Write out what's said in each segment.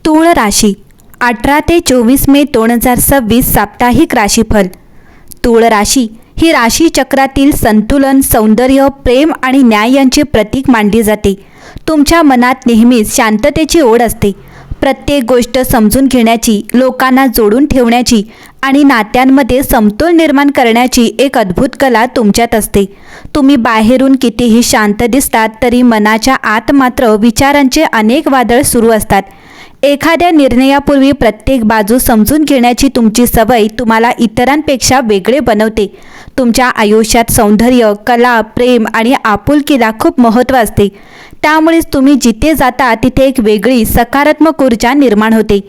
तूळ राशी 18 ते 24 मे 2026 साप्ताहिक राशीफल। तूळ राशी ही राशी चक्रातील संतुलन, सौंदर्य, प्रेम आणि न्याय यांचे प्रतीक मानली जाते। तुमच्या मनात नेहमीच शांततेची ओढ असते। प्रत्येक गोष्ट समजून घेण्याची, लोकांना जोडून ठेवण्याची आणि नात्यांमध्ये समतोल निर्माण करण्याची एक अद्भुत कला तुमच्यात असते। तुम्ही बाहेरून कितीही शांत दिसतात तरी मनाच्या आत मात्र विचारांचे अनेक वादळ सुरू असतात। एखाद्या निर्णयापूर्वी प्रत्येक बाजू समजून घेण्याची तुमची सवय तुम्हाला इतरांपेक्षा वेगळे बनवते। तुमच्या आयुष्यात सौंदर्य, कला, प्रेम आणि आपुलकीला खूप महत्त्व असते। त्यामुळेच तुम्ही जिथे जाता तिथे एक वेगळी सकारात्मक ऊर्जा निर्माण होते।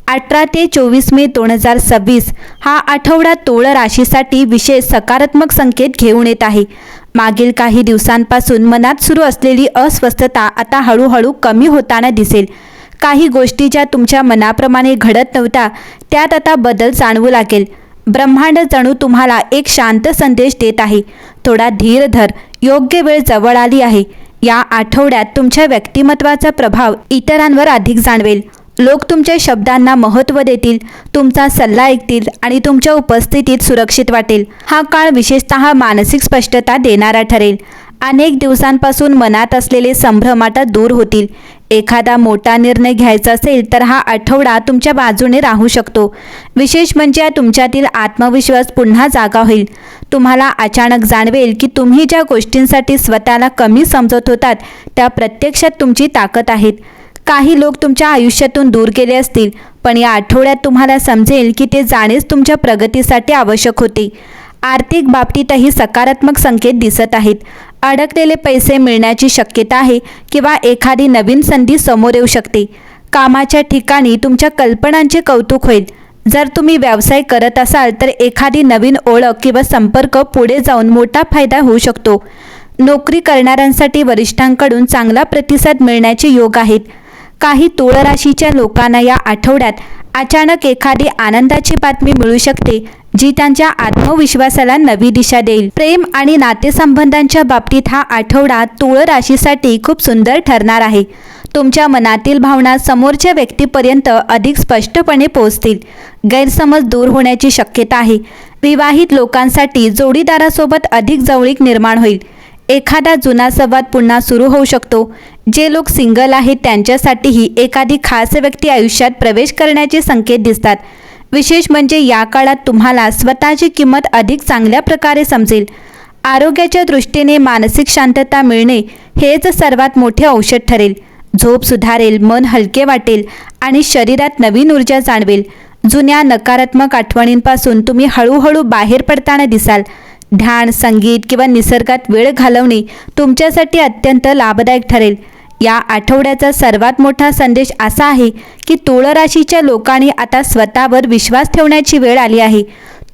18 ते 24 मे 2026 हा आठवडा तूळ राशीसाठी विशेष सकारात्मक संकेत घेऊन येत आहे। मागील काही दिवसांपासून मनात सुरू असलेली अस्वस्थता आता हळूहळू कमी होताना दिसेल। काही गोष्टी ज्या तुमच्या मनाप्रमाणे घडत नव्हत्या त्यात आता बदल जाणवू लागेल। ब्रह्मांड जणू तुम्हाला एक शांत संदेश देत आहे, थोडा धीर धर, योग्य वेळ जवळ आली आहे। या आठवड्यात तुमच्या व्यक्तिमत्वाचा प्रभाव इतरांवर अधिक जाणवेल। लोक तुमच्या शब्दांना महत्त्व देतील, तुमचा सल्ला ऐकतील आणि तुमच्या उपस्थितीत सुरक्षित वाटेल। हा काळ विशेषतः मानसिक स्पष्टता देणारा ठरेल। अनेक दिवसांपासून मनात असलेले संभ्रम आता दूर होतील। एखादा मोठा निर्णय घ्यायचा असेल तर हा आठवडा तुमच्या बाजूने राहू शकतो। विशेष म्हणजे तुमच्यातील आत्मविश्वास पुन्हा जागा होईल। तुम्हाला अचानक जाणवेल की तुम्ही ज्या गोष्टींसाठी स्वतःला कमी समजत होतात त्या प्रत्यक्षात तुमची ताकद आहेत। काही लोक तुमच्या आयुष्यातून दूर गेले असतील, पण या आठवड्यात तुम्हाला समजेल की ते जाणेच तुमच्या प्रगतीसाठी आवश्यक होते। आर्थिक बाबतीतही सकारात्मक संकेत दिसत आहेत। अडकलेले पैसे मिळण्याची शक्यता आहे किंवा एखादी नवीन संधी समोर येऊ शकते। कामाच्या ठिकाणी तुमच्या कल्पनांचे कौतुक होईल। जर तुम्ही व्यवसाय करत असाल तर एखादी नवीन ओळख किंवा संपर्क पुढे जाऊन मोठा फायदा होऊ शकतो। नोकरी करणाऱ्यांसाठी वरिष्ठांकडून चांगला प्रतिसाद मिळण्याचे योग आहेत। काही तूळ राशीच्या लोकांना या आठवड्यात अचानक एखादी आनंदाची बातमी मिळू शकते जी त्यांच्या आत्मविश्वासाला नवी दिशा देईल। प्रेम आणि नातेसंबंधांच्या बाबतीत हा आठवडा तूळ राशीसाठी खूप सुंदर ठरणार आहे। तुमच्या मनातील भावना समोरच्या व्यक्तीपर्यंत अधिक स्पष्टपणे पोहोचतील। गैरसमज दूर होण्याची शक्यता आहे। विवाहित लोकांसाठी जोडीदारासोबत अधिक जवळीक निर्माण होईल। एखादा जुना संवाद पुन्हा सुरू होऊ शकतो। जे लोक सिंगल आहेत त्यांच्यासाठीही एखादी खास व्यक्ती आयुष्यात प्रवेश करण्याचे संकेत दिसतात। विशेष म्हणजे या काळात तुम्हाला स्वतःची किंमत अधिक चांगल्या प्रकारे समजेल। आरोग्याच्या दृष्टीने मानसिक शांतता मिळणे हेच सर्वात मोठे औषध ठरेल। झोप सुधारेल, मन हलके वाटेल आणि शरीरात नवीन ऊर्जा जाणवेल। जुन्या नकारात्मक आठवणींपासून तुम्ही हळूहळू बाहेर पडताना दिसाल। ध्यान, संगीत किंवा निसर्गात वेळ घालवणे तुमच्यासाठी अत्यंत लाभदायक ठरेल। या आठवड्याचा सर्वात मोठा संदेश असा आहे की तूळ राशीच्या लोकांनी आता स्वतःवर विश्वास ठेवण्याची वेळ आली आहे।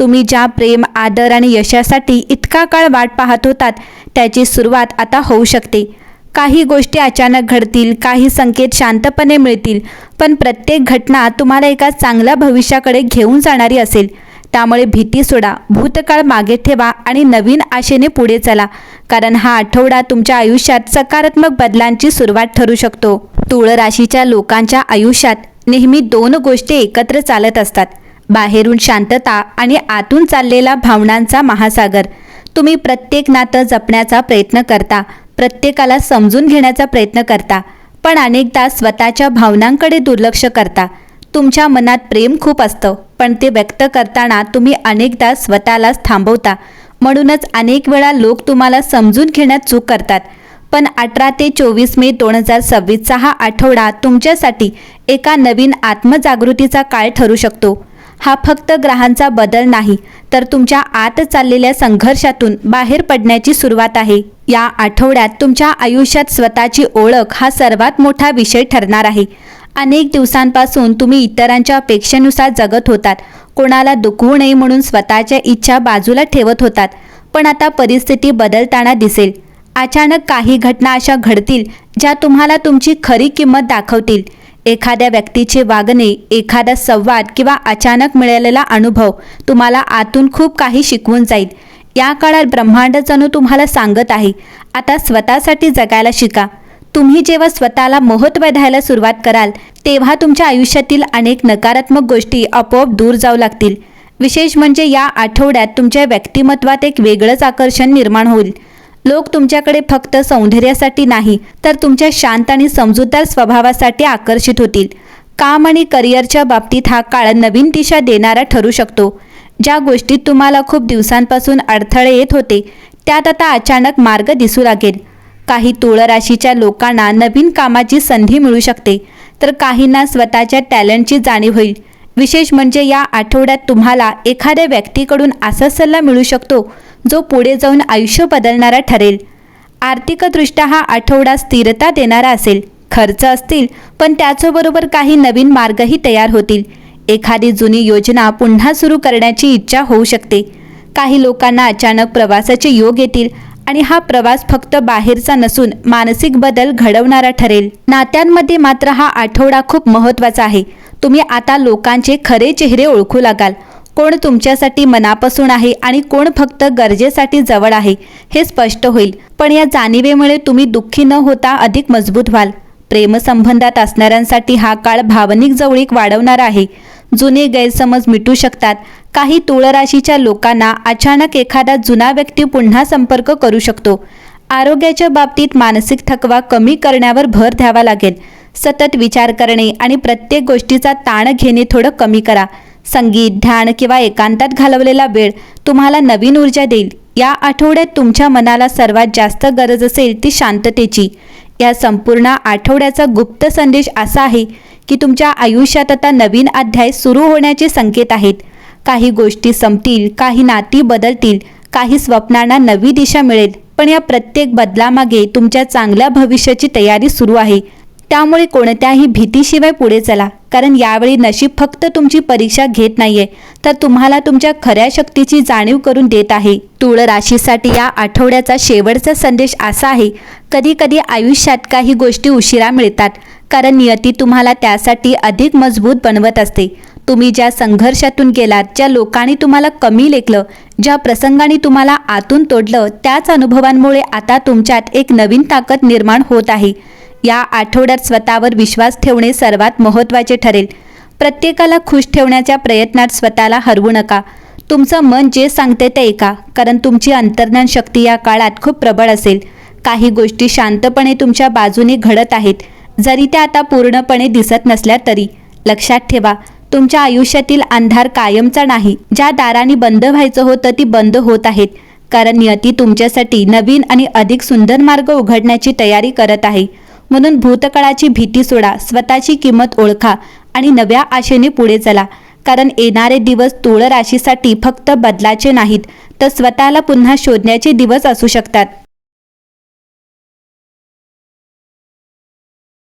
तुम्ही ज्या प्रेम, आदर आणि यशासाठी इतका काळ वाट पाहत होतात त्याची सुरुवात आता होऊ शकते। काही गोष्टी अचानक घडतील, काही संकेत शांतपणे मिळतील, पण प्रत्येक घटना तुम्हाला एका चांगल्या भविष्याकडे घेऊन जाणारी असेल। त्यामुळे भीती सोडा, भूतकाळ मागे ठेवा आणि नवीन आशेने पुढे चला, कारण हा आठवडा तुमच्या आयुष्यात सकारात्मक बदलांची सुरुवात ठरू शकतो। तूळ राशीच्या लोकांच्या आयुष्यात नेहमी दोन गोष्टी एकत्र चालत असतात, बाहेरून शांतता आणि आतून चाललेला भावनांचा महासागर। तुम्ही प्रत्येक नातं जपण्याचा प्रयत्न करता, प्रत्येकाला समजून घेण्याचा प्रयत्न करता, पण अनेकदा स्वतःच्या भावनांकडे दुर्लक्ष करता। तुमच्या मनात प्रेम खूप असतं, पण ते व्यक्त करताना तुम्ही अनेकदा स्वतःलाच थांबवता। म्हणूनच अनेक वेळा लोक तुम्हाला समजून घेण्यात चूक करतात। पण 18 ते 24 मे 2026 हा आठवडा तुमच्यासाठी एका नवीन आत्मजागृतीचा काळ ठरू शकतो। हा फक्त ग्रहांचा बदल नाही, तर तुमच्या आत चाललेल्या संघर्षातून बाहेर पडण्याची सुरुवात आहे। या आठवड्यात तुमच्या आयुष्यात स्वतःची ओळख हा सर्वात मोठा विषय ठरणार आहे। अनेक दिवसांपासून तुम्ही इतरांच्या अपेक्षेनुसार जगत होतात, कोणाला दुखवू नये म्हणून स्वतःच्या इच्छा बाजूला ठेवत होतात, पण आता परिस्थिती बदलताना दिसेल। अचानक काही घटना अशा घडतील ज्या तुम्हाला तुमची खरी किंमत दाखवतील। एखाद्या व्यक्तीचे वागणे, एखादा संवाद किंवा अचानक मिळालेला अनुभव तुम्हाला आतून खूप काही शिकवून जाईल। या काळात ब्रह्मांड जणू तुम्हाला सांगत आहे, आता स्वतःसाठी जगायला शिका। तुम्ही जेव्हा स्वतःला महत्त्व द्यायला सुरुवात कराल तेव्हा तुमच्या आयुष्यातील अनेक नकारात्मक गोष्टी आपोआप दूर जाऊ लागतील. विशेष म्हणजे या आठवड्यात तुमच्या व्यक्तिमत्वात एक वेगळंच आकर्षण निर्माण होईल. लोक तुमच्याकडे फक्त सौंदर्यासाठी नाही तर तुमच्या शांत आणि समजूतदार स्वभावासाठी आकर्षित होतील. काम आणि करिअरच्या बाबतीत हा काळ नवीन दिशा देणारा ठरू शकतो. ज्या गोष्टीत तुम्हाला खूप दिवसांपासून अडथळे येत होते त्यात आता अचानक मार्ग दिसू लागेल. काही तुळ राशीच्या लोकांना नवीन कामाची संधी मिळू शकते तर काहींना स्वतःच्या टॅलेंटची जाणीव होईल. विशेष म्हणजे या आठवड्यात तुम्हाला एखाद्या व्यक्तीकडून असा सल्ला मिळू शकतो जो पुढे जाऊन आयुष्य बदलणारा ठरेल. आर्थिकदृष्ट्या हा आठवडा स्थिरता देणारा असेल. खर्च असतील पण त्याचबरोबर काही नवीन मार्गही तयार होतील. एखादी जुनी योजना पुन्हा सुरू करण्याची इच्छा होऊ शकते. काही लोकांना अचानक प्रवासाचे योग येतील आणि हा प्रवास फक्त बाहेरचा नसून मानसिक बदल घडवणारा ठरेल. नात्यांमध्ये मात्र हा आठवडा खूप महत्त्वाचा आहे. तुम्ही आता लोकांचे खरे चेहरे ओळखू लागाल. कोण तुमच्यासाठी मनापासून आहे आणि कोण फक्त गरजेसाठी जवळ आहे हे स्पष्ट होईल. पण या जाणीवेमुळे तुम्ही दुःखी न होता अधिक मजबूत व्हाल. प्रेमसंबंधात असणाऱ्यांसाठी हा काळ भावनिक जवळीक वाढवणारा आहे. जुने गैरसमज मिटू शकतात. काही तुळ राशीच्या लोकांना अचानक एखादा जुना व्यक्ती पुन्हा संपर्क करू शकतो. आरोग्याच्या बाबतीत मानसिक थकवा कमी करण्यावर भर द्यावा लागेल. सतत विचार करणे आणि प्रत्येक गोष्टीचा ताण घेणे थोडं कमी करा. संगीत, ध्यान किंवा एकांतात घालवलेला वेळ तुम्हाला नवीन ऊर्जा देईल. या आठवड्यात तुमच्या मनाला सर्वात जास्त गरज असेल ती शांततेची. या संपूर्ण आठवड्याचा गुप्त संदेश असा आहे की तुमच्या आयुष्यात आता नवीन अध्याय सुरू होण्याचे संकेत आहेत. काही गोष्टी संपतील, काही नाती बदलतील, काही स्वप्नांना नवी दिशा मिळेल. पण या प्रत्येक बदलामागे तुमच्या चांगल्या भविष्याची तयारी सुरू आहे. त्यामुळे कोणत्याही भीतीशिवाय पुढे चला, कारण यावेळी नशीब फक्त तुमची परीक्षा घेत नाहीये तर तुम्हाला तुमच्या खऱ्या शक्तीची जाणीव करून देत आहे. तुळ राशीसाठी या आठवड्याचा शेवटचा संदेश असा आहे, कधी कधी आयुष्यात काही गोष्टी उशिरा मिळतात कारण नियती तुम्हाला त्यासाठी अधिक मजबूत बनवत असते. तुम्ही ज्या संघर्षातून गेलात, ज्या लोकांनी तुम्हाला कमी लेखलं, ज्या प्रसंगाने तुम्हाला आतून तोडलं, त्याच अनुभवांमुळे आता तुमच्यात एक नवीन ताकद निर्माण होत आहे. या आठवड्यात स्वतःवर विश्वास ठेवणे सर्वात महत्त्वाचे ठरेल. प्रत्येकाला खुश ठेवण्याच्या प्रयत्नात स्वतःला हरवू नका. तुमचं मन जे सांगते ते ऐका, कारण तुमची अंतर्ज्ञान शक्ती या काळात खूप प्रबळ असेल. काही गोष्टी शांतपणे तुमच्या बाजूने घडत आहेत, जरी त्या आता पूर्णपणे दिसत नसल्या तरी. लक्षात ठेवा, तुमच्या आयुष्यातील अंधार कायमचा नाही. ज्या दारांनी बंद व्हायचं होतं ती बंद होत आहेत, कारण नियती तुमच्यासाठी नवीन आणि अधिक सुंदर मार्ग उघडण्याची तयारी करत आहे. म्हणून भूतकाळाची भीती सोडा, स्वतःची किंमत ओळखा आणि नव्या आशेने पुढे चला. कारण येणारे दिवस तुळ राशीसाठी फक्त बदलाचे नाहीत तर स्वतःला पुन्हा शोधण्याचे दिवस असू शकतात.